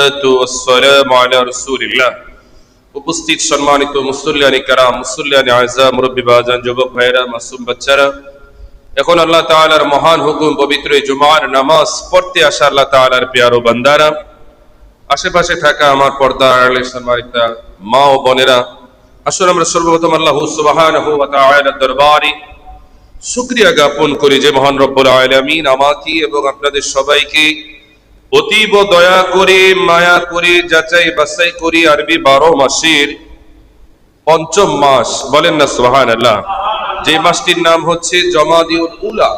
والصلاة والسلام على رسول الله উপস্থিত সম্মানিত মুসল্লিয়ানি کرام মুসল্লিয়ানি আযম মুরব্বি বাজান যুবক ভাইরা মাসুম বাচ্চারা এখন আল্লাহ তাআলার মহান হুকুম পবিত্র জুমার নামাজ পড়তে আসা আল্লাহ তাআলার প্রিয় বান্দারা আশেপাশে থাকা আমার পর্দা আড়ালে সম্মানিত মা ও বোনেরা আসলে আমরা সর্বপ্রথম আল্লাহ সুবহানাহু ওয়া তাআলার দরবারে শুকরিয়া জ্ঞাপন করি যে মহান রব্বুল আলামিন আমাকে এবং আপনাদের সবাইকে অতীব দয়া করে মায়া করে যাচাই বাছাই করে আরবি 12 মাসের পঞ্চম মাস বলেন না সুবহানাল্লাহ যে মাসটির নাম হচ্ছে জমাদিউল উলা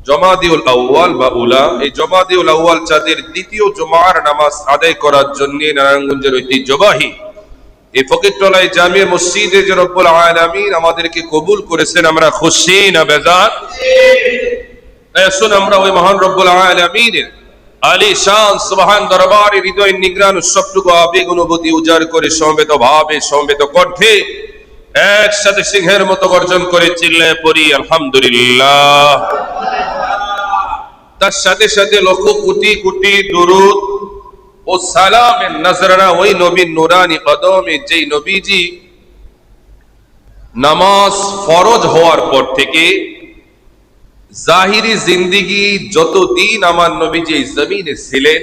জমাদিউল আউয়াল বা উলা এই জমাদিউল আউয়াল চাঁদের দ্বিতীয় জুমার নামাজ আদায় করার জন্য নারায়ণগঞ্জের ঐতিহ্যবাহী এই ফকিরতলায় জামিয়া মসজিদে যে রব্বুল আলামিন আমাদেরকে কবুল করেছেন আমরা খুশি না বেজার আসুন আমরা ওই মহান রব্বুল আলামিনের আলী শান সুবহান দরবারে হৃদয় নিগ্রান সবটুকু আবেগ অনুভূতি উজাড় করে সমবেত ভাবে সমবেত কণ্ঠে একসাথে সিংহের মতো গর্জন করে চিল্লায়ে পড়ি আলহামদুলিল্লাহ। তার সাথে সাথে লক্ষ কোটি কোটি দুরূদ ও সালামের নজরানা ওই নবীর নূরানি কদমে যেই নবীজি নামাজ ফরজ হওয়ার পর থেকে জাহিরি জিন্দেগি যতদিন আমার নবীজি জমিনে ছিলেন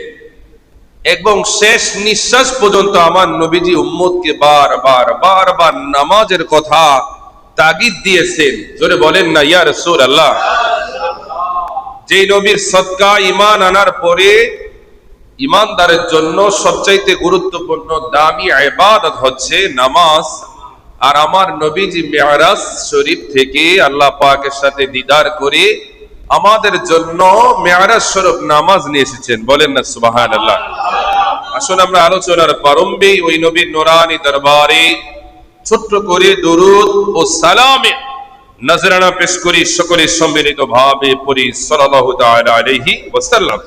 এবং শেষ নিঃশ্বাস পর্যন্ত আমার নবীজি উম্মতকে বারবার নামাজের কথা তাগিদ দিয়েছেন। জোরে বলেন না ইয়া রাসূলুল্লাহ। যেই নবীর সদকা ঈমান আনার পরে ঈমানদারের জন্য সবচাইতে গুরুত্বপূর্ণ দামি ইবাদত হচ্ছে নামাজ, আর আমার নবীজি মিরাজ শরীফ থেকে আল্লাহ পাকের সাথে দিদার করে আমাদের জন্য মিরাজ স্বরূপ নামাজ নিয়ে এসেছেন। বলেন না সুবহানাল্লাহ। আসুন আমরা আলোচনার প্রারম্ভে ওই নবীর নূরানি দরবারে ছোট্ট করে দরুদ ও সালামে নজরানা পেশ করি, সকলে সম্মিলিত ভাবে পড়ি সাল্লাল্লাহু তাআলা আলাইহি ওয়াসাল্লাম।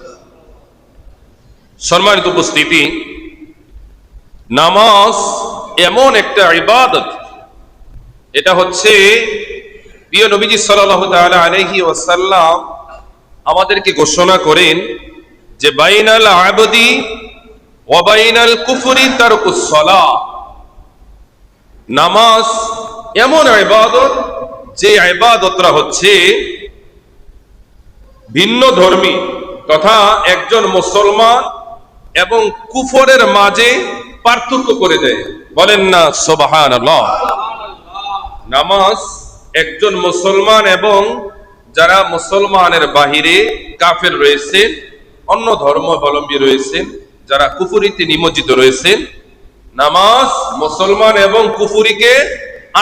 সম্মানিত উপস্থিতি, নামাজ এমন একটা ইবাদত, এটা হচ্ছে প্রিয় নবীজি সাল্লাল্লাহু তাআলা আলাইহি ওয়াসাল্লাম আমাদেরকে ঘোষণা করেন যে বাইনাল আবদি ওয়া বাইনাল কুফরি তারকুস সালাহ। নামাজ এমন ইবাদত যে ইবাদতটা হচ্ছে ভিন্ন ধর্মী তথা একজন মুসলমান এবং কুফরের মাঝে পার্থক্য করে দেয়। বলেন না সুবহানাল্লাহ। নামাজ একজন মুসলমান এবং যারা মুসলমানের বাহিরে কাফের রয়েছেন, অন্য ধর্মাবলম্বী রয়েছেন, যারা কুফরিতে নিমজ্জিত রয়েছেন, নামাজ মুসলমান এবং কুফরিকে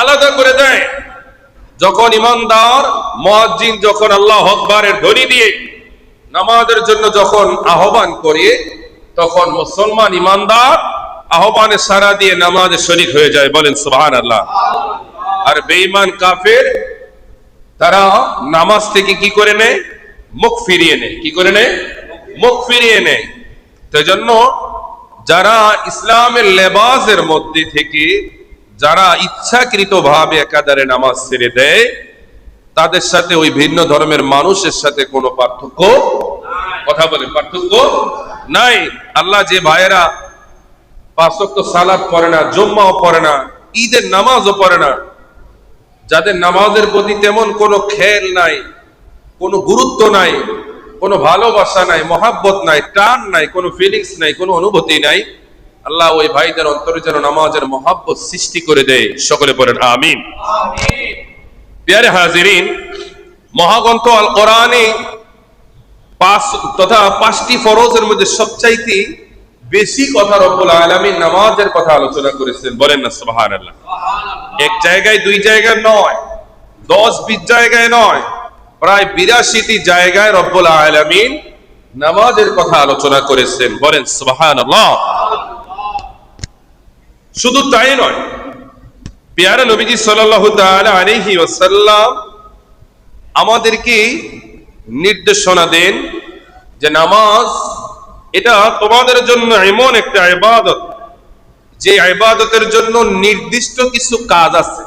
আলাদা করে দেয়। যখন ইমানদার মুয়াজ্জিন যখন আল্লাহু আকবারের ধ্বনি দিয়ে নামাজের জন্য যখন আহ্বান করে, তখন মুসলমান ইমানদার আহ্বানে সাড়া দিয়ে নামাজে শরীক হয়ে যায়। বলেন সুবহানাল্লাহ। আর বেঈমান কাফের তারা নামাজ থেকে কি করে নেয়? মুখ ফিরিয়ে নেয়। কি করে নেয়? মুখ ফিরিয়ে নেয়। সেজন্য যারা ইসলামের লেবাসের মধ্যে থেকে যারা ইচ্ছাকৃতভাবে একাধারে নামাজ ছেড়ে দেয়, তাদের সাথে ওই ভিন্ন ধর্মের মানুষের সাথে কোনো পার্থক্য, কথা বলে পার্থক্য নাই। আল্লাহ যে ভাইয়েরা 5 ওয়াক্ত সালাত পড়ে না, জুম্মাও পড়ে না, ঈদের নামাজও পড়ে না, যাদের নামাজের প্রতি তেমন কোনো খেয়াল নাই, কোনো গুরুত্ব নাই, কোনো ভালোবাসা নাই, মহাব্বত নাই, টান নাই, কোনো ফিলিংস নাই, কোনো অনুভূতি নাই, আল্লাহ ওই ভাইদের অন্তরে যেন নামাজের মহাব্বত সৃষ্টি করে দেয়। সকলে পড়েন আমিন। প্রিয় হাজিরিন, মহাগ্রন্থ আল কোরআনে 5টি ফরজের মধ্যে সবচাইতে বেশি কথা রব্বুল আলামিন নামাজের কথা আলোচনা করেছেন। বলেন না সুবহানাল্লাহ। এক জায়গায়, দুই জায়গায় নয়, 10-20 জায়গায় নয়, প্রায় 82টি জায়গায় রব্বুল আলামিন নামাজের কথা আলোচনা করেছেন। বলেন সুবহানাল্লাহ। শুধু তাই নয়, প্যারা নবীজি সাল্লাল্লাহু তাআলা আলাইহি ওয়াসাল্লাম আমাদেরকে নির্দেশনা দেন যে নামাজ এটা তোমাদের জন্য এমন একটা ইবাদত যে ইবাদতের জন্য নির্দিষ্ট কিছু কাজ আছে,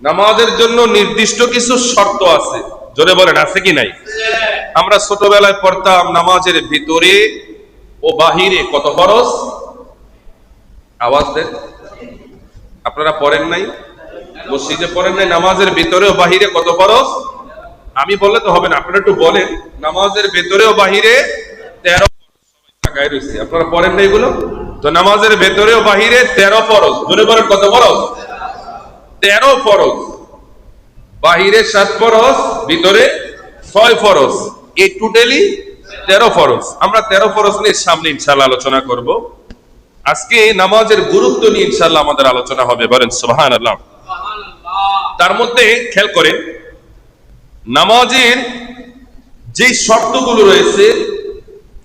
নামাজের জন্য নির্দিষ্ট কিছু শর্ত আছে। জোরে বলেন আছে কি নাই? আমরা ছোটবেলায় পড়তাম নামাজের ভিতরে ও বাহিরে কত ফরজ? আওয়াজ দেন। আপনারা পড়েন নাই? মসজিদে পড়েন নাই? নামাজের ভিতরে ও বাহিরে কত ফরজ? আমি বললে তো হবে না, আপনারা একটু বলেন। নামাজের ভেতরে ও বাহিরে 13 টাকায় রয়েছে। আপনারা পড়েন না এগুলো? তো নামাজের ভেতরে ও বাহিরে 13 ফরজ। ধরে বলেন কত ফরজ? 13 ফরজ। বাহিরে 7 ফরজ, ভিতরে 6 ফরজ। এই টোটালি 13 ফরজ। আমরা 13 ফরজ নিয়ে সামনে ইনশাআল্লাহ আলোচনা করব। আজকে নামাজের গুরুত্ব নিয়ে ইনশাআল্লাহ আমাদের আলোচনা হবে। বলেন সুবহানাল্লাহ। তার মধ্যে খেয়াল করেন, নামাজের যে শর্তগুলো রয়েছে,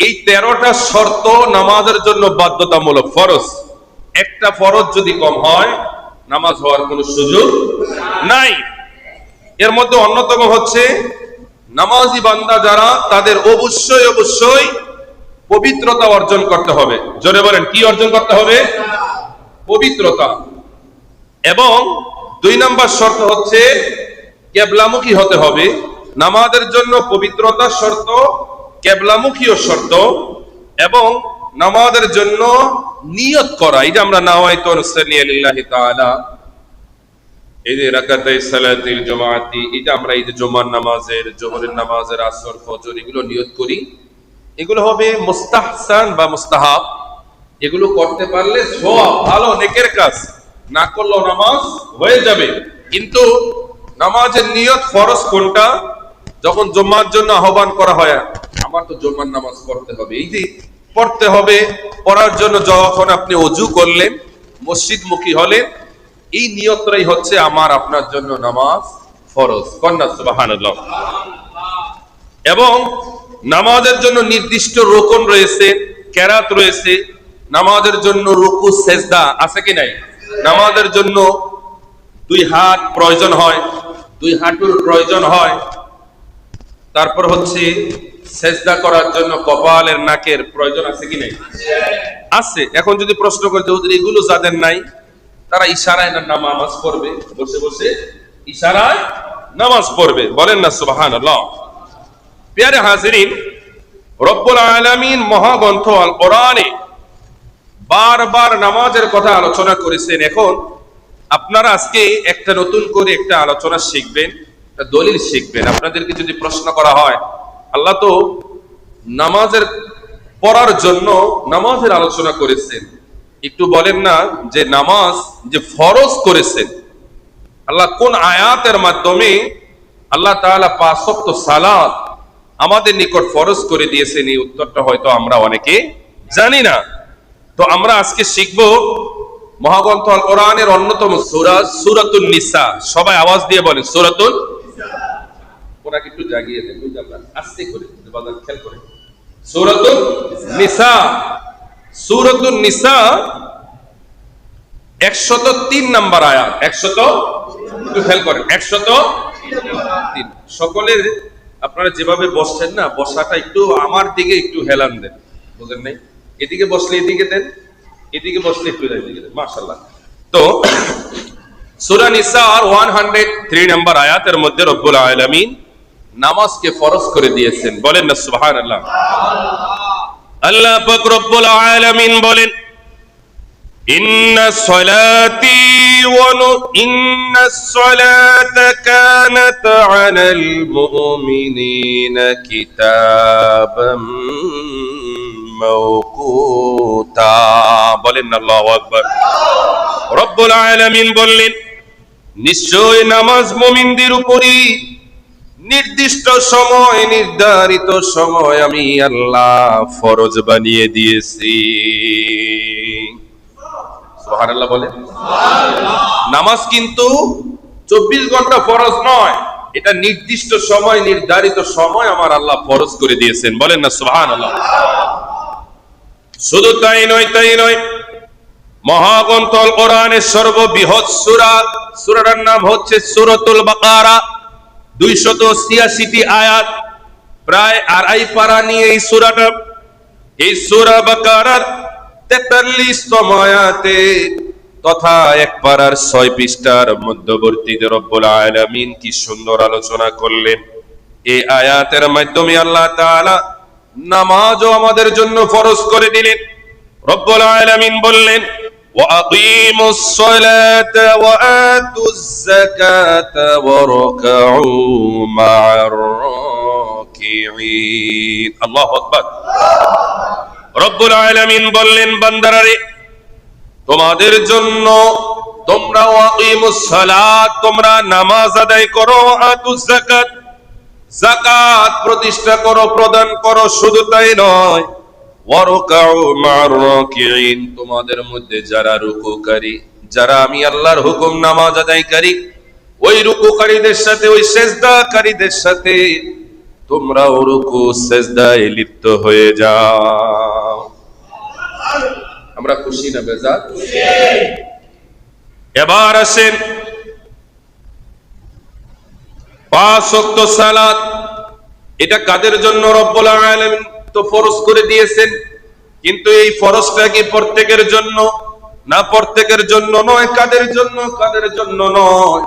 এই 13টা শর্ত নামাজের জন্য বাধ্যতামূলক, ফরজ। একটা ফরজ যদি কম হয়, নামাজ হওয়ার কোনো সুযোগ নাই। এর মধ্যে অন্যতম হচ্ছে, নামাজি বান্দা যারা, তাদের অবশ্যই অবশ্যই পবিত্রতা অর্জন করতে হবে। জোরে বলেন, কি অর্জন করতে হবে? পবিত্রতা। এবং 2 নম্বর শর্ত হচ্ছে কিবলামুখী হতে হবে। নামাজের জন্য পবিত্রতার শর্ত, কিবলামুখীও শর্ত, এবং নামাজের জন্য নিয়ত করা। এই যে আমরা নাওয়াইতু নুসাল্লি লিল্লাহি তাআলা, এই যে রাকাতাই সালাতুল জামাআতি, এই যে আমরা এই যে জুমার নামাজের, জোহরের নামাজের, আসর, ফজর, এগুলো নিয়ত করি, এগুলো হবে মুস্তাহসান বা মুস্তাহাব। এগুলো করতে পারলে সওয়াব, ভালো নেকের কাজ। না করলেও নামাজ হয়ে যাবে। কিন্তু নামাজের নিয়ত ফরজ কোনটা? যখন জুম্মার জন্য আহ্বান করা হয়, আমার তো জুম্মার নামাজ পড়তে হবে, এই যে পড়তে হবে, পড়ার জন্য যখন আপনি ওযু করলেন, মসজিদমুখী হলেন, এই নিয়তটাই হচ্ছে আমার আপনার জন্য নামাজ ফরজ। কন্যা সুবহানাল্লাহ। এবং নামাজের জন্য নির্দিষ্ট রুকুন রয়েছে, কেরাত রয়েছে। নামাজের জন্য রুকু সেজদা আছে কি নাই? নামাজের জন্য 2 হাত প্রয়োজন হয়, 2 হাঁটুর প্রয়োজন হয়। তারপর হচ্ছে সেজদা করার জন্য কপালের, নাকের প্রয়োজন আছে কি নাই? আছে। এখন যদি প্রশ্ন করে যে এগুলো যাদের নাই, তারা ইশারায় নামাজ পড়বে, বসে বসে ইশারায় নামাজ পড়বে। বলেন না সুবহানাল্লাহ। প্রিয় হাজিরিন, রব্বুল আলামিন মহাগ্রন্থ আল কোরআনে বারবার নামাজের কথা আলোচনা করেছেন। এখন আপনারা আজকে একটা নতুন করে একটা আলোচনা শিখবেন, একটা দলিল শিখবেন। আপনাদেরকে যদি প্রশ্ন করা হয়, আল্লাহ তো নামাজের পড়ার জন্য নামাজের আলোচনা করেছেন, একটু বলেন না যে নামাজ যে ফরজ করেছেন, আল্লাহ কোন আয়াতের মাধ্যমে আল্লাহ তাআলা 5 ওয়াক্ত সালাত আমাদের নিকট ফরজ করে দিয়েছেন? এই উত্তরটা হয়তো আমরা অনেকে জানি না। তো আমরা আজকে শিখব মহাগ্রন্থ আল কোরআনের অন্যতম সূরা, সূরাতুন নিসা। সবাই আওয়াজ দিয়ে বলেন সূরাতুন নিসা। ওনাকে একটু জাগিয়ে দেন, বুঝলেন? আস্তে করে বাজার খেয়াল করে। সূরাতুন নিসা, সূরাতুন নিসা 103 নম্বর আয়াত। 100, একটু খেয়াল করেন, 103। সকলের আপনারা যেভাবে বসছেন না, বসাটা একটু আমার দিকে একটু হেলান দেন, বুঝলেন নাই? এদিকে বসলে এদিকে দেন, এদিকে বসলে একটু এদিকে দেন, মাশাআল্লাহ। তো সূরা নিসার 103 নম্বর আয়াতের মধ্যে রব্বুল আলামিন নামাজকে ফরজ করে দিয়েছেন। বলেন না সুবহানাল্লাহ। আল্লাহ পাক রব্বুল আলামিন বলেন, ইন্নাস সালাতা কানাত আলাল মুমিনিনা কিতাবাম মাওকুতা। বলেন আল্লাহু আকবার। রব্বুল আলামিন বললেন, নিশ্চয় নামাজ মুমিনদের উপরই নির্দিষ্ট সময়, নির্ধারিত সময় আমি আল্লাহ ফরজ বানিয়ে দিয়েছি। সুবহানাল্লাহ বলেন। নামাজ কিন্তু 24 ঘন্টা ফরজ নয়, এটা নির্দিষ্ট সময়, নির্ধারিত সময় আমার আল্লাহ ফরজ করে দিয়েছেন। বলেন না সুবহানাল্লাহ। শুধু তাই নয়, মহাগ্রন্থ আল কোরআনের সর্ববৃহৎ সূরা, সূরাটার নাম হচ্ছে সূরাতুল বাকারা। 286টি আয়াত, প্রায় 2.5 পারা নিয়ে এই সূরাটা। এই সূরা বাকারার 43তম আয়াতে তথা 1 পারার 6 পৃষ্ঠার মধ্যবর্তীতে রব্বুল আলামিন কি সুন্দর আলোচনা করলেন। এই আয়াতের মাধ্যমে আল্লাহ তাআলা নামাজও আমাদের জন্য ফরজ করে দিলেন। রব্বুল আলামিন বললেন, وأقيموا الصلاة وآتوا الزكاة واركعوا مع الراكعين। আল্লাহু আকবার। রব্বুল আলামিন বললেন, বান্দারা, তোমাদের জন্য তোমরা ওয়াকিমুস সালাত, তোমরা নামাজ আদায় করো, আতুজ যাকাত, যাকাত প্রতিষ্ঠা করো, প্রদান করো। শুধু তাই নয়, ওয়ারকাউ মা'র রাকিঈন, তোমাদের মধ্যে যারা রুকুকারী, যারা আমি আল্লাহর হুকুম নামাজ আদায়কারী, ওই রুকুকারীদের সাথে, ওই সিজদাকারীদের সাথে তোমরাও রুকু সিজদায় লিপ্ত হয়ে যাও। আমরা খুশি না বেজার? এবার আসেন 5 ওয়াক্ত সালাত, এটা কাদের জন্য রব্বুল আলামিন তো ফরজ করে দিয়েছেন, কিন্তু এই ফরজটা কি প্রত্যেকের জন্য? না, প্রত্যেকের জন্য নয়। কাদের জন্য? কাদের জন্য নয়,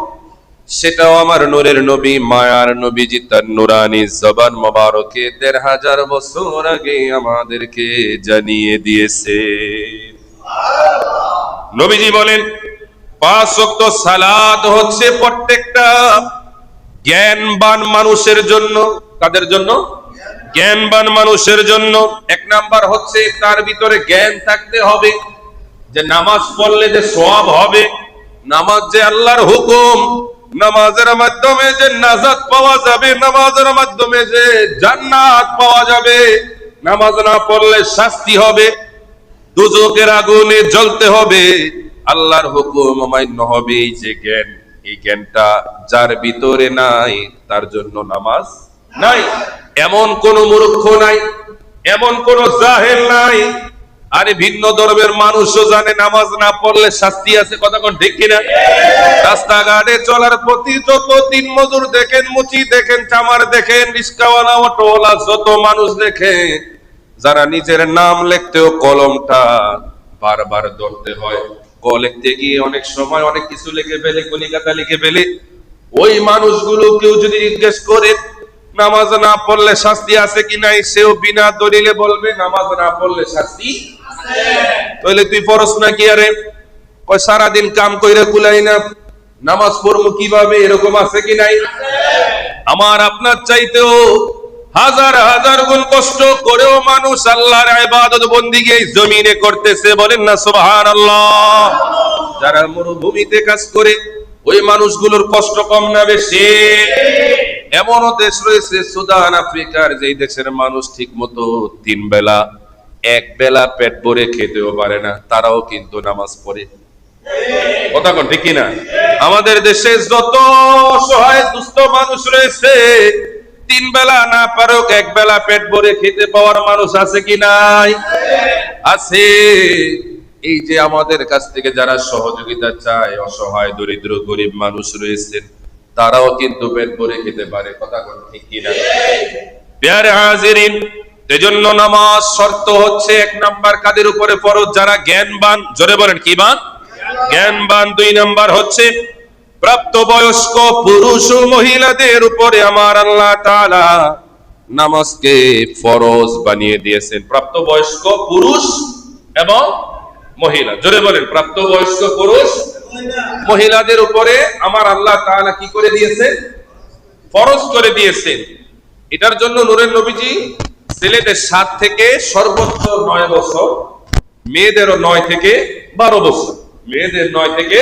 সেটাও আমার নূরের নবী, মায়ার নবীজি তার নুরানি জবান মোবারকে ১৫০০ বছর আগে আমাদেরকে জানিয়ে দিয়েছে। নবীজি বলেন, 5 ওয়াক্ত সালাত হচ্ছে প্রত্যেকটা জ্ঞানবান মানুষের জন্য। কাদের জন্য? জ্ঞানবান মানুষের জন্য। 1 নাম্বার হচ্ছে তার ভিতরে জ্ঞান থাকতে হবে যে নামাজ পড়লে যে সওয়াব হবে, নামাজ যে আল্লাহর হুকুম, নামাজের মাধ্যমে যে নাজাত পাওয়া যাবে, নামাজের মাধ্যমে যে জান্নাত পাওয়া যাবে, নামাজ না পড়লে শাস্তি হবে, দুজকের আগুনে জ্বলতে হবে, আল্লাহর হুকুম অমান্য হবে। এই যে জ্ঞান, এই জ্ঞানটা যার ভিতরে নাই তার জন্য নামাজ নাই। এমন কোন মূর্খ নাই, এমন কোন জাহেল নাই। আরে ভিন্ন ধর্মের মানুষও জানে নামাজ না পড়লে শাস্তি আছে। কথা কোন ঠিক কিনা? রাস্তাঘাটে চলার প্রতি যত দিন মজুর দেখেন, মুচি দেখেন, চামার দেখেন, রিস্কাওয়ালা, অটোওয়ালা, যত মানুষ দেখেন, যারা নিজের নাম লিখতেও কলমটা বারবার ধরতে হয়, ক লিখতে গিয়ে অনেক সময় অনেক কিছু লিখে ফেলে, কলিকাতা লিখে ফেলে, ওই মানুষগুলো কেউ যদি জিজ্ঞেস করে নামাজ না পড়লে শাস্তি আছে কি নাই, সেও বিনা দলিলে বলবে নামাজ না পড়লে শাস্তি আছে। তাহলে তুই ফরজ না কি? আরে কয় সারাদিন কাম কইরা কুলাই না, নামাজ পড়বো কিভাবে? এরকম আছে কি নাই? আমার আপনার চাইতেও হাজার হাজার গুণ কষ্ট করেও মানুষ আল্লাহর ইবাদত বন্দেগী এই জমিনে করতেছে। বলেন না সুবহানাল্লাহ। যারা মরুভূমিতে কাজ করে, ওই মানুষগুলোর কষ্ট কম না বেশি? এমনও দেশ রয়েছে সুদান, আফ্রিকার, যেই দেশের মানুষ ঠিক মতো 3 বেলা, 1 বেলা পেট ভরে খেতেও পারে না, তারাও কিন্তু নামাজ পড়ে। কথা কোন ঠিক কিনা? আমাদের দেশে যত অসহায় দুস্থ মানুষ রয়েছে, 3 বেলা না পারুক 1 বেলা পেট ভরে খেতে পাওয়ার মানুষ আছে কি নাই? আছে। এই যে আমাদের কাছ থেকে যারা সহযোগিতা চায়, অসহায় দরিদ্র গরিব মানুষ রয়েছেন, তারাও কিন্তু পেট ভরে খেতে পারে। কথা কোন ঠিক কিনা? প্যারে হাজিরিন, এজন্য নামাজ শর্ত হচ্ছে 1 নাম্বার কাদের উপরে ফরজ? যারা জ্ঞানবান। জোরে বলেন কি বান? জ্ঞানবান। 2 নাম্বার হচ্ছে প্রাপ্তবয়স্ক পুরুষ ও মহিলাদের উপরে আমার আল্লাহ তাআলা নামাজকে ফরজ বানিয়ে দিয়েছেন। প্রাপ্তবয়স্ক পুরুষ এবং মহিলা। জোরে বলেন, প্রাপ্তবয়স্ক পুরুষ মহিলাদের উপরে আমার আল্লাহ তাআলা কি করে দিয়েছেন? ফরজ করে দিয়েছেন। এটার জন্য নূরের নবীজি ছেলেদের 7 থেকে সর্বোচ্চ 9 বছর, মেয়েদেরও 9 থেকে 12 বছর, মেয়েদের 9 থেকে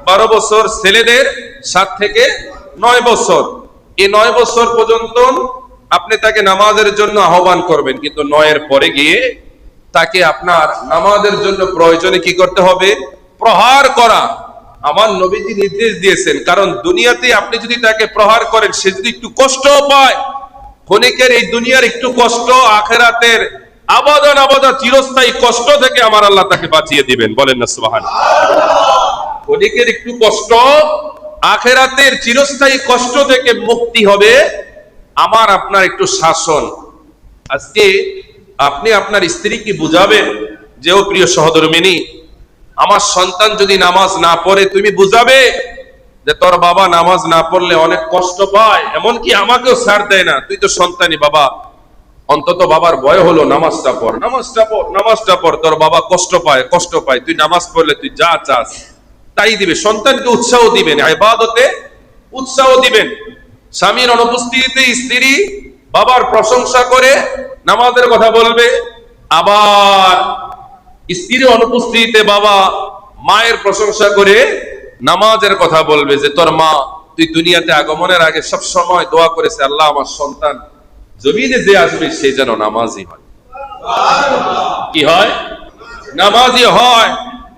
12 বছর, ছেলেদের 7 থেকে 9 বছর। এই 9 বছর পর্যন্ত আপনি তাকে নামাজের জন্য আহ্বান করবেন, কিন্তু 9 এর পরে গিয়ে তাকে আপনার নামাজের জন্য প্রয়োজনে কি করতে হবে? প্রহার করা। আমার নবীজি নির্দেশ দিয়েছেন, কারণ দুনিয়াতে আপনি যদি তাকে প্রহার করেন, সে যদি একটু কষ্ট পায়, ক্ষণিকের এই দুনিয়ার একটু কষ্ট আখিরাতের আবাদান আবাদা চিরস্থায়ী কষ্ট থেকে আমার আল্লাহ তাকে বাঁচিয়ে দিবেন। বলেন না সুবহানাল্লাহ। ক্ষণিকের একটু কষ্ট আখিরাতের চিরস্থায়ী কষ্ট থেকে মুক্তি হবে আমার আপনার একটু শাসন। আজকে আপনি আপনার স্ত্রীকে বুঝাবেন যে, ও প্রিয় সহধর্মিনী, আমার সন্তান যদি নামাজ না পড়ে, তুমি বুঝাবে যে তোর বাবা নামাজ না পড়লে অনেক কষ্ট পায়, এমনকি আমাকেও ছাড় দেয় না, তুই তো সন্তানই বাবা, অন্তত বাবার ভয় হলো নামাজটা পড়, নামাজটা পড়, নামাজটা পড়। তোর বাবা কষ্ট পায়, তুই নামাজ পড়লে তুই যা চাস তাই দিবে। সন্তানকে উৎসাহ দিবেন, ইবাদতে উৎসাহ দিবেন। স্বামীর অনুপস্থিতিতে স্ত্রী বাবার প্রশংসা করে নামাজের কথা বলবে, আবার স্ত্রীর অনুপস্থিতিতে বাবা মায়ের প্রশংসা করে নামাজের কথা বলবে, যে তোর মা তুই দুনিয়াতে আগমনের আগে সব সময় দোয়া করেছে, আল্লাহ আমার সন্তান জমিনে যে আসবে সে যেন নামাজি হয়। কি হয়? নামাজি হয়,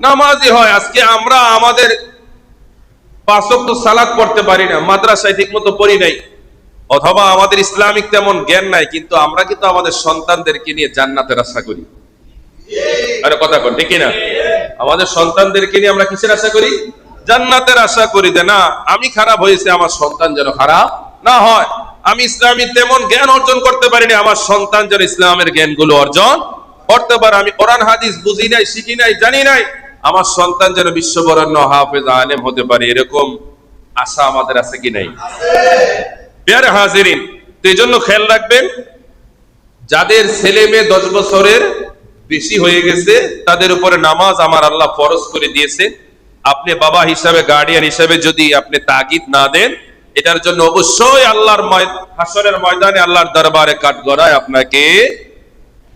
নামাজি হয়। আজকে আমরা আমাদের 5 ওয়াক্ত সালাত পড়তে পারি না, মাদ্রাসায় ঠিক মতো পড়ি নাই, অথবা আমাদের ইসলামিক তেমন জ্ঞান নাই, কিন্তু আমরা কিন্তু আমাদের সন্তানদেরকে নিয়ে জান্নাতের আশা করি। আরে কথা কোন ঠিক না? আমাদের সন্তানদেরকে নিয়ে আমরা কিসের আশা করি? জান্নাতের আশা করি। যে না, আমি খারাপ হয়েছে, আমার সন্তান যেন খারাপ না হয়। আমি ইসলামী তেমন জ্ঞান অর্জন করতে পারিনি, আমার সন্তান যেন ইসলামের জ্ঞানগুলো অর্জন করতে পারে। আমি কোরআন হাদিস বুঝি নাই, শিখি নাই, জানি নাই, আমার সন্তান যেন বিশ্ববরেণ্য হাফেজ আলেম হতে পারে, এরকম আশা আমাদের আছে কি নাই? প্রিয় হাজিরিন, তো এই জন্য খেয়াল রাখবেন, যাদের ছেলে মেয়ে 10 বছরের বেশি হয়ে গেছে তাদের উপরে নামাজ আমার আল্লাহ ফরজ করে দিয়েছে। আপনি বাবা হিসাবে, গার্ডিয়ান হিসাবে যদি আপনি তাগিদ না দেন, এটার জন্য অবশ্যই আল্লাহর হাসরের ময়দানে আল্লাহর দরবারে কাঠগড়ায় আপনাকে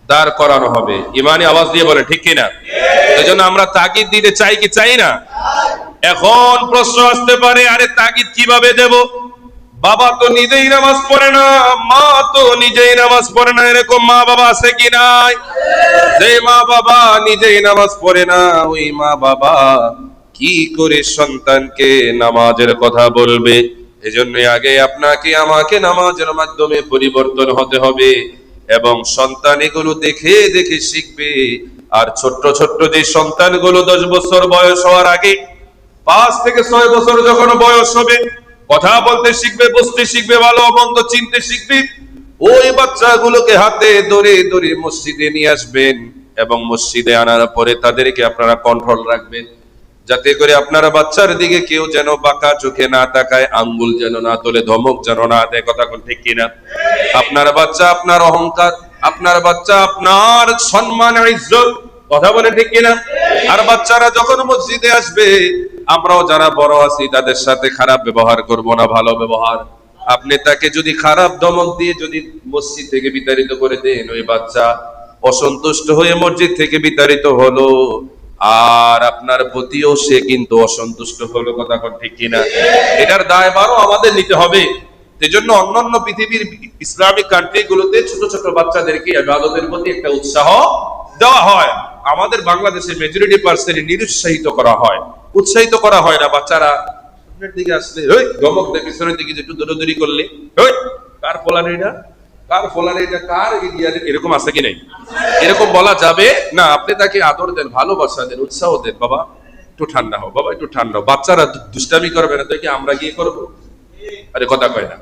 দাঁড় করানো হবে। ইমানি আওয়াজ দিয়ে বলে ঠিক কিনা? এই জন্য আমরা তাগিদ দিতে চাই কি চাই না? এখন প্রশ্ন আসতে পারে, আরে তাগিদ কিভাবে দেব? বাবা তো নিজেই নামাজ পড়ে না, মা তো নিজেই নামাজ পড়ে না, এরকম মা বাবা আছে কি নাই? যে মা বাবা নিজেই নামাজ পড়ে না, ওই মা বাবা কি করে সন্তানকে নামাজের কথা বলবে? এজন্য আগে আপনাকে আমাকে নামাজের মাধ্যমে পরিবর্তন হতে হবে, এবং সন্তান এগুলো দেখে দেখে শিখবে। আর ছোট্ট ছোট্ট যে সন্তানগুলো 10 বছর বয়স হওয়ার আগে, 5 থেকে 6 বছর যখন বয়স হবে, কথা বলতে শিখবে, বুঝতে শিখবে, ভালো মন্দ চিনতে শিখবে, ওই বাচ্চাগুলোকে হাতে ধরে ধরে মসজিদে নিয়ে আসবেন, এবং মসজিদে আনার পরে তাদেরকে আপনারা কন্ট্রোল রাখবেন, যাতে করে আপনার বাচ্চার দিকে কেউ যেন বাঁকা চোখে না তাকায়, আঙ্গুল যেন না তোলে, ধমক যেন না দেয়। কথা কোন ঠিক কিনা? আপনার বাচ্চা আপনার অহংকার, আপনার বাচ্চা আপনার সম্মান, ইজ্জত। কথা বলে ঠিক কিনা? আর বাচ্চারা যখন মসজিদে আসবে, আমরাও যারা বড় আছি তাদের সাথে খারাপ ব্যবহার করব না, ভালো ব্যবহার। আপনি তাকে যদি খারাপ ধমক দিয়ে যদি মসজিদ থেকে বিতাড়িত করে দেন, ওই বাচ্চা অসন্তুষ্ট হয়ে মসজিদ থেকে বিতাড়িত হলো, আর আপনার প্রতিও সে কিন্তু অসন্তুষ্ট হলো। কথা ঠিক কিনা? এটার দায়ভারও আমাদের নিতে হবে। এজন্য অন্যান্য পৃথিবীর ইসলামিক কান্ট্রি গুলোতে ছোট ছোট বাচ্চাদেরকে ইবাদতের প্রতি একটা উৎসাহ দেওয়া হয়। আমাদের বাংলাদেশে মেজরিটি পার্সেন্ট নিরুৎসাহিত করা হয়, উৎসাহিত করা হয় না। বাচ্চারা সামনের দিকে আসলে ওই ধমক দেয়, পিছনের দিকে একটু দৌড়াদৌড়ি করলে ওই কার ফলার এটা, কার ফলার এটা, কার এরিয়ার, এরকম আছে কি নাই? এরকম বলা যাবে না। আপনি তাকে আদর দেন, ভালোবাসা দেন, উৎসাহ দেন, বাবা একটু ঠান্ডা হও, বাবা একটু ঠান্ডা হও। বাচ্চারা দুষ্টামি করবে না তো কি আমরা গিয়ে করবো? আরে কথা কয় না।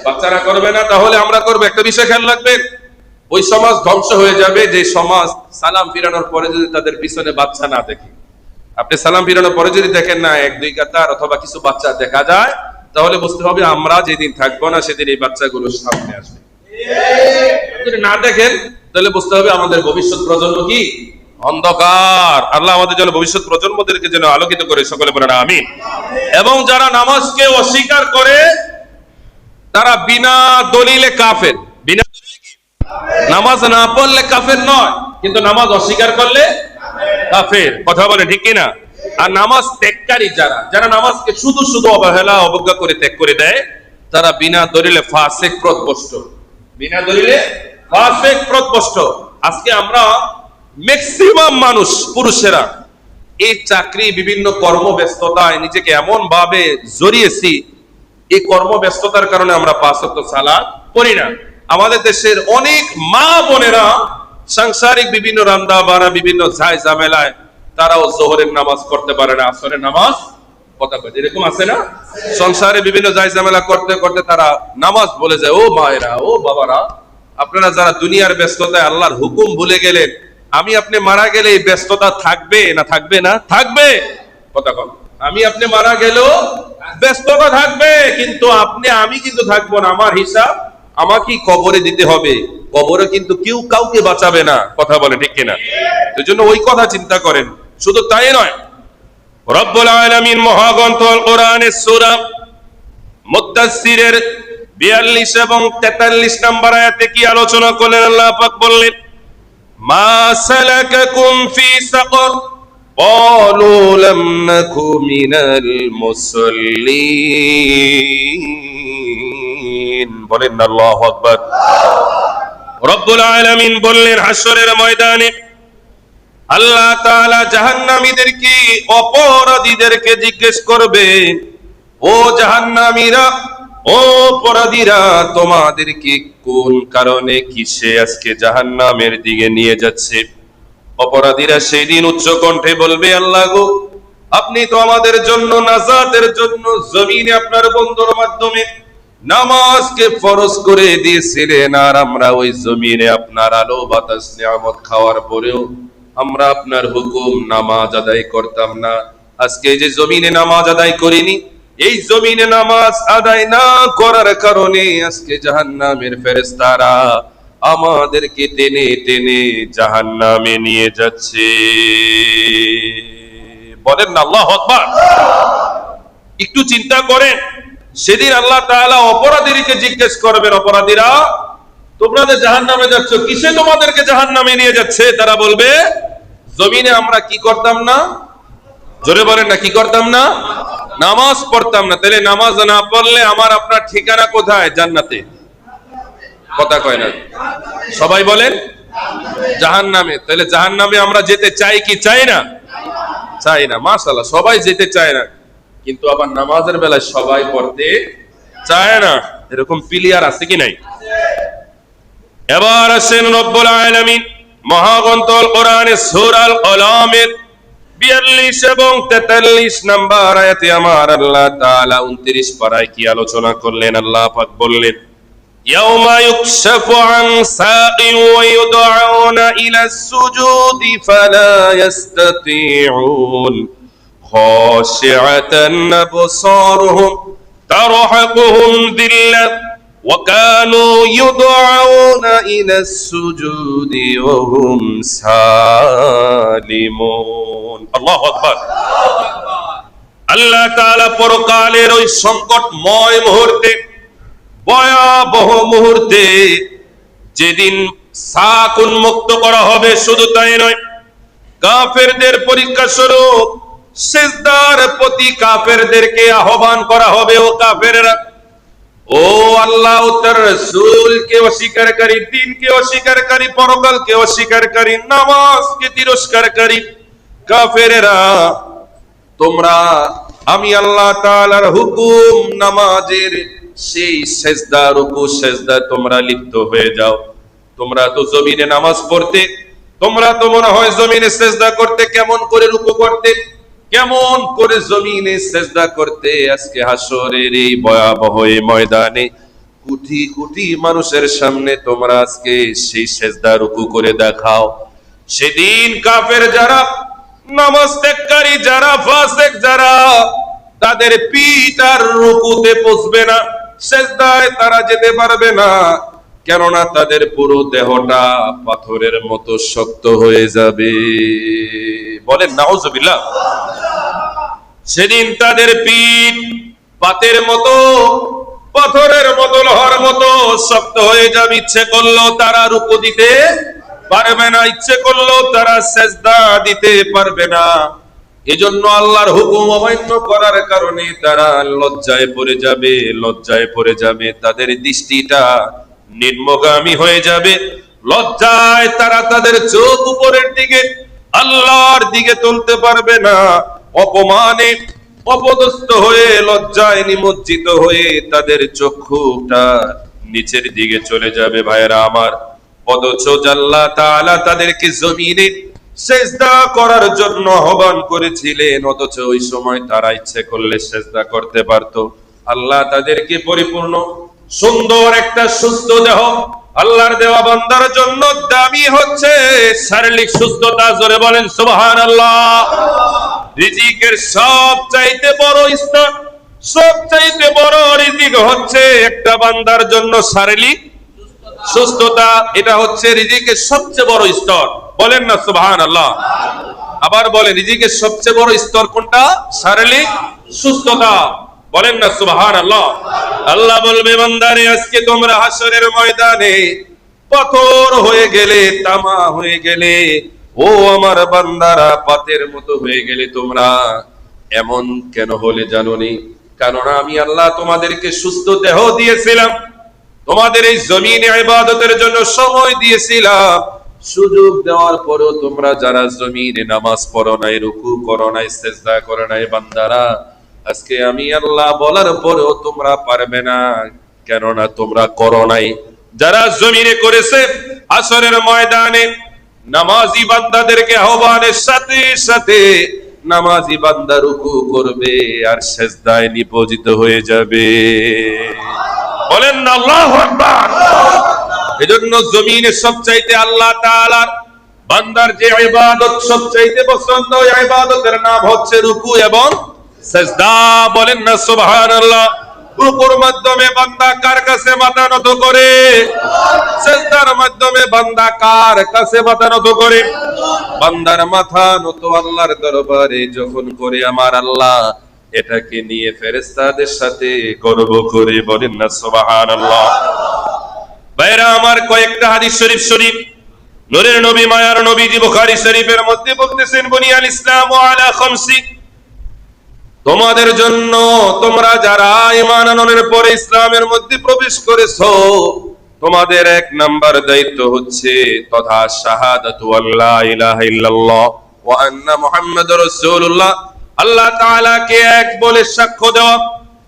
বাচ্চারা করবে না, তাহলে আমরা করবো। একটা বিষয় খেয়াল রাখবেন, ওই সমাজ ধ্বংস হয়ে যাবে যে সমাজ সালাম ফিরানোর পরে যদি তাদের পিছনে বাচ্চা না দেখে। আপনি সালাম ফিরানোর পরে যদি দেখেন না 1-2 কাতার অথবা কিছু বাচ্চা দেখা যায়, তাহলে বুঝতে হবে আমরা যেদিন থাকবো না সেদিন এই বাচ্চাগুলো সামনে আসবে। যদি না দেখেন তাহলে বুঝতে হবে আমাদের ভবিষ্যৎ প্রজন্ম কি অন্ধকার। আল্লাহ আমাদের জন্য ভবিষ্যৎ প্রজন্মদেরকে যেন আলোকিত করে, সকলে বলেন আমিন। এবং যারা নামাজকে অস্বীকার করে তারা বিনা দলিলে কাফের। বিনা দলিলে কি? নামাজ না পড়লে কাফের নয়, কিন্তু নামাজ অস্বীকার করলে কাফের। কথা বলে ঠিক কিনা? আর নামাজ ত্যাগকারী যারা, যারা নামাজকে শুধু শুধু অবহেলা অবজ্ঞা করে ত্যাগ করে দেয়, তারা বিনা দলিলে ফাসিক পথভ্রষ্ট। বিনা দলিলে ফাসিক পথভ্রষ্ট। আজকে আমরা ম্যাক্সিমাম মানুষ, পুরুষেরা এই চাকরি, বিভিন্ন কর্মব্যস্ততায় নিজেকে এমন ভাবে জড়িয়েছি, এই কর্মব্যস্ততার কারণে আমরা 5 ওয়াক্ত সালাত পড়ি না। আমাদের দেশের অনেক মা বোনেরা সাংসারিক বিভিন্ন রান্না বাড়া, বিভিন্ন ঝাই ঝামেলায় তারাও জোহরের নামাজ করতে পারে না, আসরের নামাজ। কথা কয় এরকম আছে না? সংসারে বিভিন্ন ঝাই ঝামেলা করতে করতে তারা নামাজ ভুলে যায়। ও মায়েরা, ও বাবারা, আপনারা যারা দুনিয়ার ব্যস্ততায় আল্লাহর হুকুম ভুলে গেলেন, আমি আপনি মারা গেলে এই ব্যস্ততা থাকবে না? থাকবে না? থাকবে। কথা কন। আমি আপনি মারা গেলেও ব্যস্ততা থাকবে, কিন্তু আপনি আমি কিন্তু থাকবো না। আমার হিসাব আমাকেই কবরে দিতে হবে। কবরে কিন্তু কেউ কাউকে বাঁচাবে না, কথা বলে ঠিক কিনা? এই জন্য ওই কথা চিন্তা করেন। শুধু তাই নয়, রব্বুল আলামিন মহাগ্রন্থ আল কোরআনের সূরা মুদ্দাসসিরের 42 এবং 43 নম্বর আয়াতে কি আলোচনা করলেন? আল্লাহ পাক বললেন, মা সালাকাকুম ফি সাকর ক্বালু লাম নাকু মিনাল মুসাল্লিন। বলেন আল্লাহু আকবার। রব্বুল আলামিন বললেন হাসরের ময়দানে আল্লাহ তাআলা জাহান্নামীদেরকে, অপরাধীদেরকে জিজ্ঞেস করবে, ও জাহান্নামীরা, ও অপরাধীরা, তোমাদেরকে কোন কারণে কিসে আজকে জাহান্নামের দিকে নিয়ে যাচ্ছে? অপরাধীরা সেই দিন উচ্চ কণ্ঠে বলবে, আল্লাহ গো, আপনি তো আমাদের জন্য নাজাতের জন্য জমিনে আপনার বন্ধুর মাধ্যমে নামাজকে ফরজ করে দিয়েছিলেন, আর আমরা ওই জমিনে আপনার আলো বাতাস নিয়ামত খাওয়ার পরেও আমরা আপনার হুকুম নামাজ আদায় করতাম না। আজকে যে জমিনে নামাজ আদায় করিনি, এই জমিনে নামাজ আদায় না করার কারণে আজকে জাহান্নামের ফেরেশতারা আমাদেরকে টেনে টেনে জাহান্নামে নিয়ে যাচ্ছে। বলেন না আল্লাহু আকবার। একটু চিন্তা করেন, সেদিন আল্লাহ তাআলা অপরাধীদেরকে জিজ্ঞেস করবেন, অপরাধীরা, তোমরা যে জাহান্নামে যাচ্ছ, কিসে তোমাদেরকে জাহান্নামে নিয়ে যাচ্ছে? তারা বলবে, জমিনে আমরা কি করতাম না? জোরে বলেন না, কি করতাম না? নামাজ পড়তাম না। তাহলে নামাজ না পড়লে আমার আপনার ঠিকানা কোথায়? জান্নাতে। কথা কয় না সবাই? বলেন জাহান্নামে। তাহলে জাহান্নামে আমরা যেতে চাই কি চাই না? চাই না। মাশাআল্লাহ, সবাই যেতে চায় না, কিন্তু আবার নামাজের বেলায় সবাই পড়তে চায় না। এরকম প্লেয়ার আছে কি নাই? এবার আসেন রব্বুল আলামিন মহাগ্রন্থ আল কোরআনের সূরা আল কলামের 42 এবং 43 নম্বর আয়াতে আমার আল্লাহ তাআলা 29 পারায় কি আলোচনা করলেন? আল্লাহ পাক বললেন, ইয়াউমা ইউকশাফু আন সাকিন ওয়া ইউদআউনা ইলাস সুজুদি ফালা ইস্তাতিউন খাশিআতান আবসারুহুম তারহাকুহুম যিল্লাহ ওয়া কানু ইউদআউনা ইলাস সুজুদি ওয়া হুম সালিমুন। আল্লাহু আকবার। আল্লাহ তাআলা পরকালের ওই সংকটময় মুহূর্তে, ভয়াবহ মুহূর্তে, যেদিন সাক উন্মুক্ত করা হবে, শুধু তাই নয়, কাফেরদের পরীক্ষা স্বরূপ সিজদার প্রতি কাফেরদেরকে আহ্বান করা হবে। ও কাফেররা, ও আল্লাহ ও তার রাসূলকে অস্বীকারী, দ্বীনকে অস্বীকারী, পরকালকে অস্বীকারী, নামাজকে তিরস্কারকারী কাফেররা, তোমরা আমি আল্লাহ তাআলার হুকুম নামাজের সেই সেজদা, রুকু, সেজদা তোমরা লিপ্ত হয়ে যাও। তোমরা তো জমিনে নামাজ পড়তে, তোমরা তো মনে হয় জমিনে সেজদা করতে, কেমন করে রুকু করতে, কেমন করে জমিনে সেজদা করতে। আজকে হাসরের এই ভয়াবহ ময়দানে কোটি কোটি মানুষের সামনে তোমরা আজকে সেই সেজদা রুকু করে দেখাও। সেদিন কাফের যারা, নামাজ ত্যাগকারী যারা, ফাসিক যারা, তাদের পিঠ আর রুকুতে পৌঁছবে না, সেজদায় তারা যেতে পারবে না, কেননা তাদের পুরো দেহটা পাথরের মতো শক্ত হয়ে যাবে। বলেন নাউজুবিল্লাহ। সেদিন তাদের পিঠ পাতের মতো, পাথরের মতো, লোহার মতো শক্ত হয়ে যাবে। ইচ্ছে করলেও তারা রুকু দিতে পারবে না, ইচ্ছে করলেও তারা সেজদা দিতে পারবে না। এজন্য আল্লাহর হুকুম অমান্য করার কারণে তারা লজ্জায় পড়ে যাবে, লজ্জায় পড়ে যাবে। তাদের দৃষ্টিটা নিম্নগামী হয়ে যাবে। লজ্জায় তারা তাদের চোখ উপরের দিকে, আল্লাহর দিকে তুলতে পারবে না। অপমানে অপদস্থ হয়ে, লজ্জায় নিমজ্জিত হয়ে তাদের চক্ষুটা নিচের দিকে চলে যাবে। ভাইরা আমার, অথচ আল্লাহ তাআলা তাদেরকে জমিনে সেজদা করার জন্য আহ্বান করেছিলেন, অথচ ওই সময় তারা ইচ্ছে করলে সেজদা করতে পারত। আল্লাহ তাদেরকে পরিপূর্ণ সুন্দর একটা সুস্থ দেহ, আল্লাহর দেওয়া বান্দার জন্য দামি হচ্ছে শারীরিক সুস্থতা। জোরে বলেন সুবহানাল্লাহ। রিজিকের সবচাইতে বড় স্তর, সবচাইতে বড় রিজিক হচ্ছে একটা বান্দার জন্য শারীরিক সুস্থতা এটা হচ্ছে রিজিকের সবচেয়ে বড় স্তর। বলেন না সুবহানাল্লাহ। আবার বলে রিজিকের সবচেয়ে বড় স্তর কোনটা? শারীরিক সুস্থতা। বলেন না সুবহানাল্লাহ। আল্লাহ বলবে বান্দারে আজকে তোমরা হাসরের ময়দানে পাথর হয়ে গেলে, তামা হয়ে গেলে, ও আমার বান্দারা পাতের মতো হয়ে গেলে তোমরা। এমন কেন হলে জানোনি? কারণ আমি আল্লাহ তোমাদেরকে সুস্থ দেহ দিয়েছিলাম, তোমাদের এই জমিনে ইবাদতের জন্য সময় দিয়েছিলাম। সুযোগ দেওয়ার পরেও তোমরা যারা জমিনে নামাজ পড়ো নাই, রুকু করো নাই, সিজদা করো নাই, বান্দারা আজকে আমি আল্লাহ বলার পরেও তোমরা পারবে না, কেননা তোমরা করো নাই। যারা জমিনে করেছে হাসরের ময়দানে নামাজি বান্দাদেরকে আহ্বানের সাথে সাথে নামাজি বান্দা রুকু করবে আর সিজদায় নিপজিত হয়ে যাবে। বলেন না আল্লাহু আকবার। এজন্য জমিনে সবচাইতে আল্লাহ তাআলার বান্দার যে ইবাদত সবচাইতে পছন্দ, ওই ইবাদতের নাম হচ্ছে রুকু এবং সিজদা। বলেন না সুবহানাল্লাহ। রুকুর মাধ্যমে বান্দা কার কাছে মাথা নত করে? সিজদার মাধ্যমে বান্দা কার কাছে মাথা নত করে? বান্দার মাথা নত আল্লাহর দরবারে যখন করে আমার আল্লাহ এটাকে নিয়ে ফেরেশতাদের সাথে গর্ব করে। বলেন না সুবহানাল্লাহ। ভাইরা আমার, কয়েকটা হাদিস শরীফ শরীফ নূরের নবী মায়ার নবীজি বুখারী শরীফের মধ্যে বলতেছেন বুনিয়াল ইসলামু আলা খামসি, তোমাদের জন্য তোমরা যারা ঈমান আনয়নের পরে ইসলামের মধ্যে প্রবেশ করেছো, তোমাদের এক নাম্বার দায়িত্ব হচ্ছে তথা শাহাদাতু আল্লা ইলাহা ইল্লাল্লাহ ওয়া আন্না মুহাম্মাদুর রাসূলুল্লাহ, আল্লাহ তাআলাকে এক বলে সাক্ষ্য দেওয়া,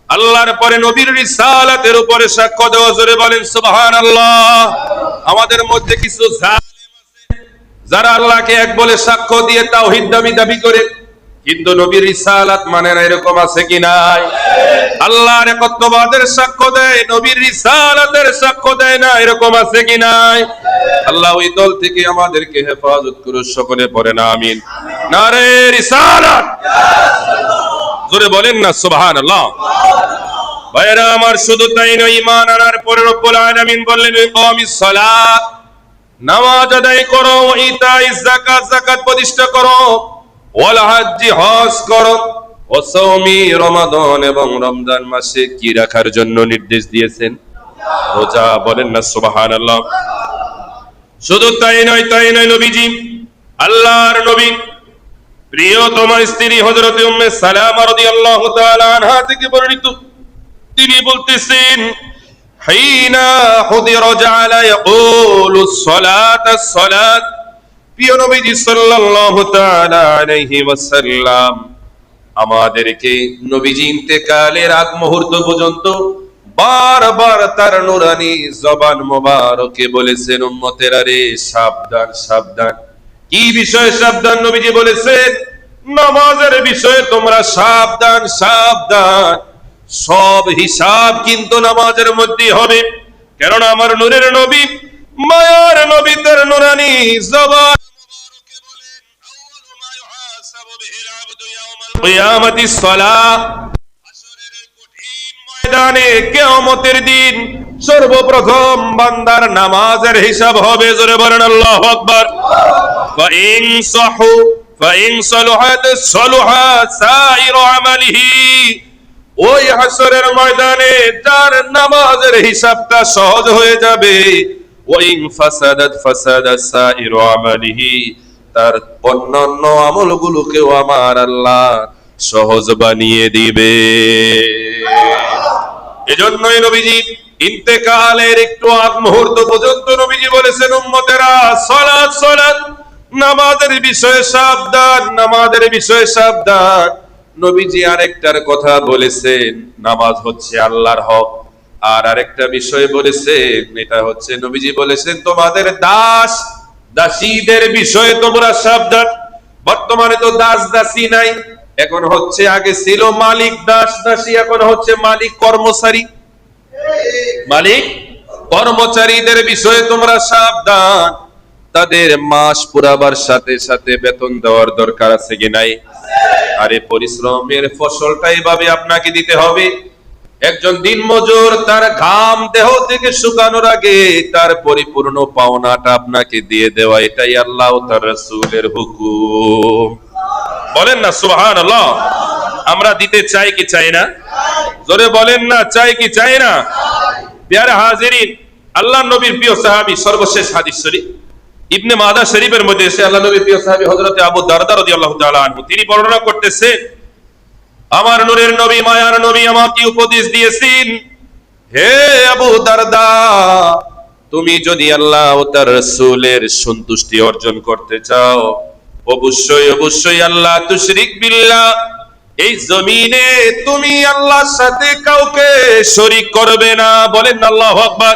আল্লাহর পরে নবীর রিসালাতের উপরে সাক্ষ্য দেওয়া। জোরে বলেন সুবহানাল্লাহ। আমাদের মধ্যে কিছু জালেম আছে যারা আল্লাহকে এক বলে সাক্ষ্য দিয়ে তাওহীদ দাবি করে, কিন্তু নবীর রিসালাত মানে না, এরকম আছে কি নাই? আল্লাহর একত্ববাদের সাক্ষ্য দেয়, নবীর রিসালাতের সাক্ষ্য দেয় না, এরকম আছে কি নাই? আল্লাহ ওই দল থেকে আমাদেরকে হেফাজত করুন। সকলে পড়েন আমিন। নারে রিসালাত। জোরে বলেন না সুবহানাল্লাহ। ভাইরা আমার, শুধু তাই নয়, ঈমান আনার পরে রব্বুল আলামিন বললেন ইকামিস সালাত, নামাজ আদায় করো, ইতাইজ যাকাত, যাকাত প্রতিষ্ঠা করো, ওয়াল হজ্জি, হজ করো, ও সাওমি, রমাদান এবং রমজান মাসে কি রাখার জন্য নির্দেশ দিয়েছেন? রোজা। বলেন না সুবহানাল্লাহ। শুধু তাই নয় নবীজি, আল্লাহর নবী প্রিয়তমা স্ত্রী হযরত উম্মে সালামা রাদিয়াল্লাহু তাআলা আনহা থেকে বর্ণিত, তিনি বলতেছেন হাইনা হুদিরা জাআলা ইয়াকুলু সালাত সালাত, প্রিয় নবীজি সাল্লাল্লাহু তাআলা আলাইহি ওয়াসাল্লাম আমাদেরকে নবীজি ইন্তেকালের আগ মুহূর্ত পর্যন্ত বারবার তার নূরানী জবান মোবারকে বলেছেন উম্মতেরা রে সাবধান সাবধান। কি বিষয়ে সাবধান? নবীজি বলেছেন নামাজের বিষয়ে তোমরা সাবধান সাবধান, সব হিসাব কিন্তু নামাজের মধ্যে হবে। কেননা আমার নূরের নবী মায়ার নবী তার নূরানী জবান মোবারকে বলেন আউয়ালু মা ইউহাসাবু বিহিল আবদু ইয়াউমাল কিয়ামাতিস সালাহ, হাসরের কঠিন ময়দানে কিয়ামতের দিন সর্বপ্রথম বান্দার নামাজের হিসাব হবে। জোরে বলেন আল্লাহু আকবার। ফাইন সাহু ফাইন সালুহাত সালুহা সাইরু আমালিহি, ওই হাসরের ময়দানে যার নামাজের হিসাবটা সহজ হয়ে যাবে, ওয়াইন ফাসাদাত ফাসাদা সাইরু আমালিহি, তার অন্যান্য আমলগুলোকেও আমার আল্লাহ সহজ বানিয়ে দিবে। এজন্যই নবীজি ইন্তেকালের একটু আগ মুহূর্ত পর্যন্ত নবীজি বলেছেন উম্মতেরা সালাত সালাত, নামাজের বিষয়ে সাবধান, নামাজের বিষয়ে সাবধান। নবীজি আরেকটার কথা বলেছেন, নামাজ হচ্ছে আল্লাহর হক। আর আরেকটা বিষয় বলেছেন, এটা হচ্ছে নবীজি বলেছেন তোমাদের দাস দাসীদের বিষয়ে তোমরা সাবধান। বর্তমানে তো দাস দাসী নাই, এখন হচ্ছে, আগে ছিল মালিক দাস দাসী, এখন হচ্ছে মালিক কর্মচারী। মালিক কর্মচারীদের বিষয়ে তোমরা সাবধান, তাদের মাস পুরাবার সাথে সাথে বেতন দেওয়ার দরকার আছে কি নাই? আরে পরিশ্রমের ফসলটা এইভাবে আপনাকে দিতে হবে, একজন দিনমজুর তার ঘাম দেহ থেকে শুকানোর আগে তার পরিপূর্ণ পাওনাটা আপনাকে দিয়ে দেওয়া, এটাই আল্লাহ ও তার রাসূলের হুকুম। বলেন না সুবহানাল্লাহ। আমরা দিতে চাই কি চাই না? জোরে বলেন না, চাই কি চাই না? প্যারে হাজিরিন, আল্লাহ নবীর প্রিয় সাহাবী, সর্বশেষ হাদিস শরীফ ইবনে মাদা শরীফের মধ্যে এসে আল্লাহ নবীর প্রিয় সাহাবী হযরত আবু দারদা রাদিয়াল্লাহু তাআলা আনহু তিনি বর্ণনা করতেছে, আমার নূরের নবী, মায়ার নবী আমাকে উপদেশ দিয়েছেন, হে আবু দারদা, তুমি যদি আল্লাহ ও তার রাসূলের সন্তুষ্টি অর্জন করতে চাও, অবশ্যই অবশ্যই আল্লাহ তুশরিক বিল্লাহ, এই জমিনে তুমি আল্লাহর সাথে কাউকে শরীক করবে না। বলেন আল্লাহু আকবার।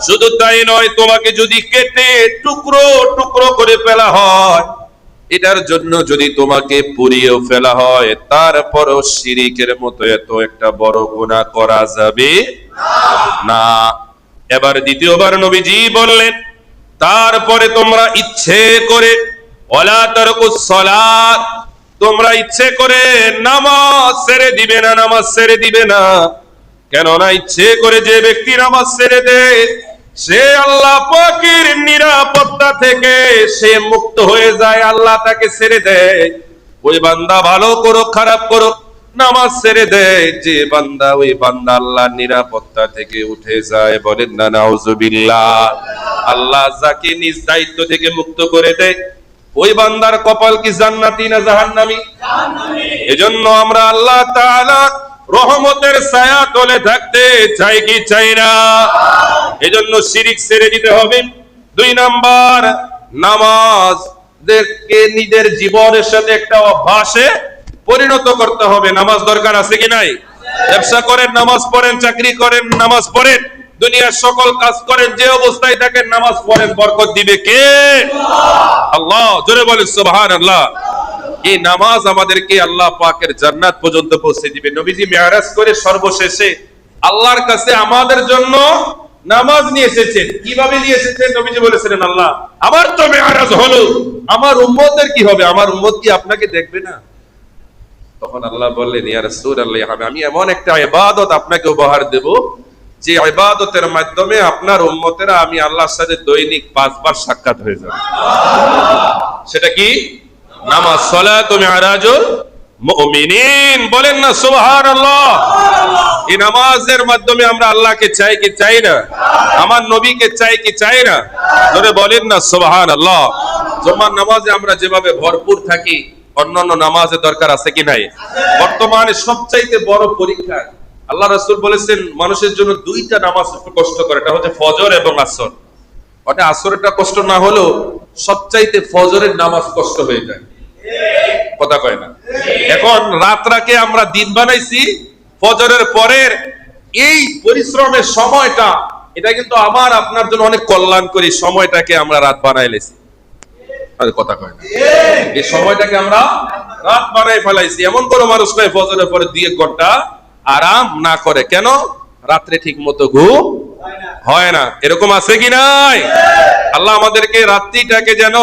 শুধু তাই নয়, তোমাকে যদি কেটে টুকরো টুকরো করে ফেলা হয়, এটার জন্য যদি তোমাকে পুড়িয়েও ফেলা হয়, তারপরও শিরিকের মতো এত একটা বড় গুনাহ করা যাবে না। এবার দ্বিতীয়বার নবীজি বললেন, তারপরে তোমরা ইচ্ছে করে ওয়ালা তারকুস সালাত, তোমরা ইচ্ছে করে নামাজ ছেড়ে দিবে না, নামাজ ছেড়ে দিবে না। কেননা ইচ্ছে করে যে ব্যক্তি নামাজ ছেড়ে দেয়, সে আল্লাহ পাকের নিরাপত্তা থেকে সে মুক্ত হয়ে যায়, আল্লাহ তাকে ছেড়ে দেয়। ওই বান্দা ভালো করো খারাপ করো, নামাজ ছেড়ে দেয় যে বান্দা, ওই বান্দা আল্লাহর নিরাপত্তা থেকে উঠে যায়। বলেন না নাউজুবিল্লাহ। আল্লাহ যাকে নিজ দায়িত্ব থেকে মুক্ত করে দেয়, ওই বান্দার কপাল কি জান্নাতি না জাহান্নামী? এজন্য আমরা আল্লাহ তাআলা রহমতের ছায়া তলে থাকতে চাই কি চাই না? এজন্য শিরিক ছেড়ে দিতে হবে। 2 নাম্বার, নামাজকে নিজের জীবনের সাথে একটা অভ্যাসে পরিণত করতে হবে। নামাজ দরকার আছে কি নাই? ব্যবসা করেন নামাজ পড়েন, চাকরি করেন নামাজ পড়েন, দুনিয়ার সকল কাজ করেন, যে অবস্থায় থাকেন নামাজ পড়েন, বরকত দিবে কে? আল্লাহ। জোরে বলেন সুবহানাল্লাহ। এই নামাজ আমাদেরকে আল্লাহ পাকের জান্নাত পর্যন্ত পৌঁছে দিবে। নবীজি মেরাজ করে সর্বশেষে আল্লাহর কাছে আমাদের জন্য নামাজ নিয়ে এসেছেন। কিভাবে নিয়ে এসেছেন? নবীজি বলেছিলেন, আল্লাহ আমার তো মেরাজ হলো, আমার উম্মতের কি হবে? আমার উম্মত কি আপনাকে দেখবে না? তখন আল্লাহ বললেন, ইয়া রাসূলুল্লাহ, আমি এমন একটা ইবাদত আপনাকে উপহার দেব, যে ইবাদতের মাধ্যমে আপনার উম্মতেরা আমি আল্লাহর সাথে দৈনিক 5 বার সাক্ষাৎ হয়ে যাবে। সেটা কি? নামাজ। সালাতু মিরাজুল মুমিনিন। বলেন না সুবহানাল্লাহ। এই নামাজের মাধ্যমে আমরা আল্লাহকে চাই কি চাই না? আমার নবীকে চাই কি চাই না? জোরে বলেন না সুবহানাল্লাহ। জুমার নামাজে আমরা যেভাবে ভরপুর থাকি, অন্যান্য নামাজে দরকার আছে কি নাই? বর্তমানে সবচাইতে বড় পরীক্ষা, আল্লাহ রাসূল বলেছেন মানুষের জন্য 2টা নামাজ একটু কষ্ট করে, এটা হচ্ছে ফজর এবং আসর। ওটা আসরটা কষ্ট না হলেও সবচাইতে ফজরের নামাজ কষ্ট হয়ে যায়। কথা কয় না? এখন রাতটাকে আমরা দিন বানাইছি, ফজরের পরের এই পরিশ্রমের সময়টা, এটা কিন্তু আমার আপনার জন্য অনেক কল্যাণকরী। সময়টাকে আমরা রাত বানাই লেছি। কথা কয় না? এই সময়টাকে আমরা রাত বানাই ফেলাইছি। এমন কোনো মানুষ নয় ফজরের পরে 2-1 ঘন্টা আরাম না করে। কেন? রাত্রে ঠিক মতো ঘুম হয় না। এরকম আছে কি নাই? আল্লাহ আমাদেরকে রাত্রিটাকে যেন,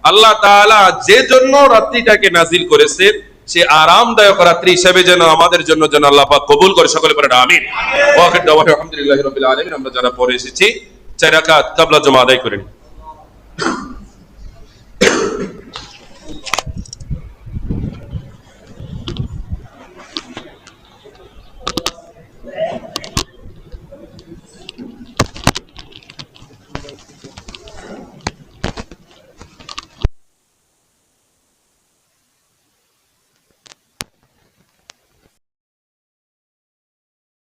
আল্লাহ তাআলা যে জন্য রাত্রিটাকে নাজিল করেছেন, সে আরামদায়ক রাত্রি হিসেবে যেন আমাদের জন্য যেন আল্লাহ পাক কবুল করে। সকলে বলেন আমিন। ওয়া আখির দাওয়ানা আলহামদুলিল্লাহি রাব্বিল আলামিন। আমরা যারা পড়ে এসেছি 4 রাকাত ক্বাবলা জুমা আদায় করেন।